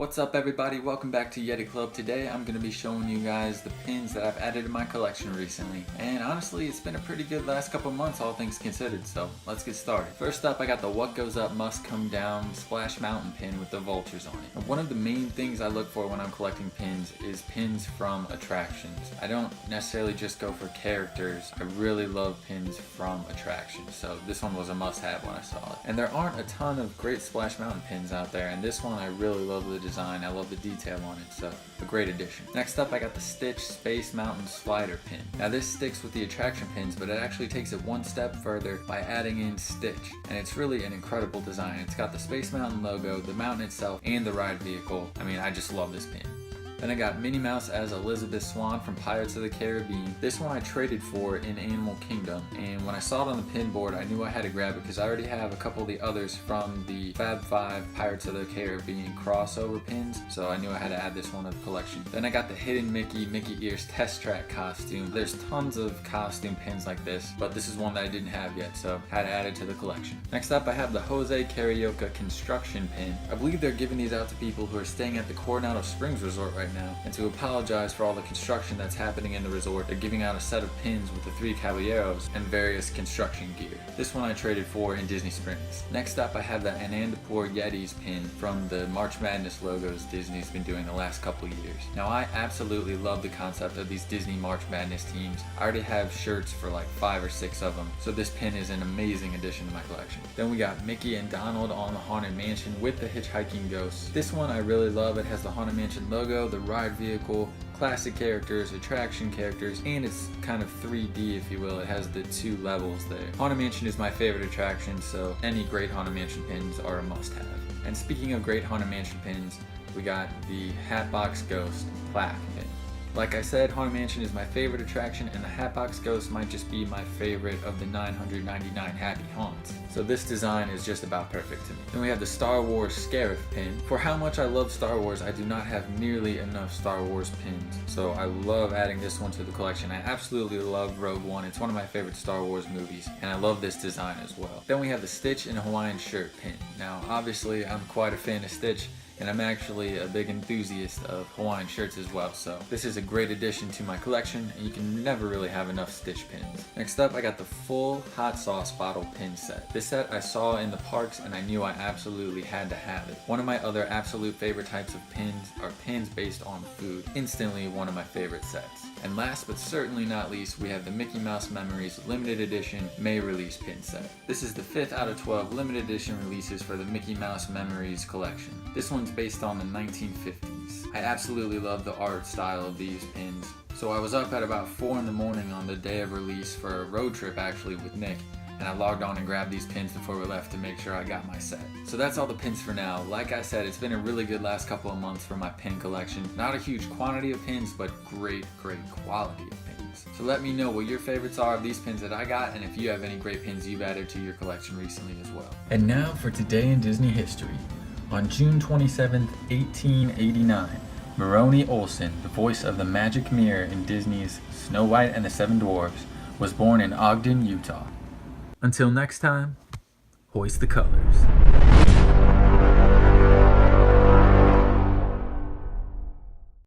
What's up everybody, welcome back to Yeti Club. Today I'm going to be showing you guys the pins that I've added to my collection recently. And honestly, it's been a pretty good last couple months, all things considered, so let's get started. First up, I got the What Goes Up Must Come Down Splash Mountain pin with the vultures on it. And one of the main things I look for when I'm collecting pins is pins from attractions. I don't necessarily just go for characters, I really love pins from attractions, so this one was a must-have when I saw it. And there aren't a ton of great Splash Mountain pins out there, and this one I really love the design. I love the detail on it, so a great addition. Next up, I got the Stitch Space Mountain Slider pin. Now this sticks with the attraction pins, but it actually takes it one step further by adding in Stitch, and it's really an incredible design. It's got the Space Mountain logo, the mountain itself, and the ride vehicle. I mean, I just love this pin. Then I got Minnie Mouse as Elizabeth Swann from Pirates of the Caribbean. This one I traded for in Animal Kingdom, and when I saw it on the pin board, I knew I had to grab it because I already have a couple of the others from the Fab 5 Pirates of the Caribbean crossover pins, so I knew I had to add this one to the collection. Then I got the Hidden Mickey Ears Test Track costume. There's tons of costume pins like this, but this is one that I didn't have yet, so had to add it to the collection. Next up, I have the Jose Carioca construction pin. I believe they're giving these out to people who are staying at the Coronado Springs Resort right now, and to apologize for all the construction that's happening in the resort, they're giving out a set of pins with the 3 Caballeros and various construction gear. This one I traded for in Disney Springs. Next up, I have the Anandapur Yetis pin from the March Madness logos Disney's been doing the last couple years. Now I absolutely love the concept of these Disney March Madness teams. I already have shirts for like 5 or 6 of them, so this pin is an amazing addition to my collection. Then we got Mickey and Donald on the Haunted Mansion with the hitchhiking ghosts. This one I really love. It has the Haunted Mansion logo, the ride vehicle, classic characters, attraction characters, and it's kind of 3D, if you will. It has the 2 levels there. Haunted Mansion is my favorite attraction, so any great Haunted Mansion pins are a must-have. And speaking of great Haunted Mansion pins, we got the Hatbox Ghost plaque pin. Like I said, Haunted Mansion is my favorite attraction, and the Hatbox Ghost might just be my favorite of the 999 Happy Haunts. So this design is just about perfect to me. Then we have the Star Wars Scarif pin. For how much I love Star Wars, I do not have nearly enough Star Wars pins, so I love adding this one to the collection. I absolutely love Rogue One. It's one of my favorite Star Wars movies, and I love this design as well. Then we have the Stitch in a Hawaiian shirt pin. Now, obviously, I'm quite a fan of Stitch, and I'm actually a big enthusiast of Hawaiian shirts as well, so this is a great addition to my collection, and you can never really have enough Stitch pins. Next up, I got the full hot sauce bottle pin set. This set I saw in the parks, and I knew I absolutely had to have it. One of my other absolute favorite types of pins are pins based on food. Instantly one of my favorite sets. And last but certainly not least, we have the Mickey Mouse Memories limited edition May release pin set. This is the 5th out of 12 limited edition releases for the Mickey Mouse Memories collection. This one's based on the 1950s. I absolutely love the art style of these pins. So I was up at about 4 in the morning on the day of release for a road trip actually with Nick, and I logged on and grabbed these pins before we left to make sure I got my set. So that's all the pins for now. Like I said, it's been a really good last couple of months for my pin collection. Not a huge quantity of pins, but great quality of pins. So let me know what your favorites are of these pins that I got, and if you have any great pins you've added to your collection recently as well. And now for Today in Disney History. On June 27th, 1889, Maroney Olson, the voice of the Magic Mirror in Disney's Snow White and the 7 Dwarfs, was born in Ogden, Utah. Until next time, hoist the colors.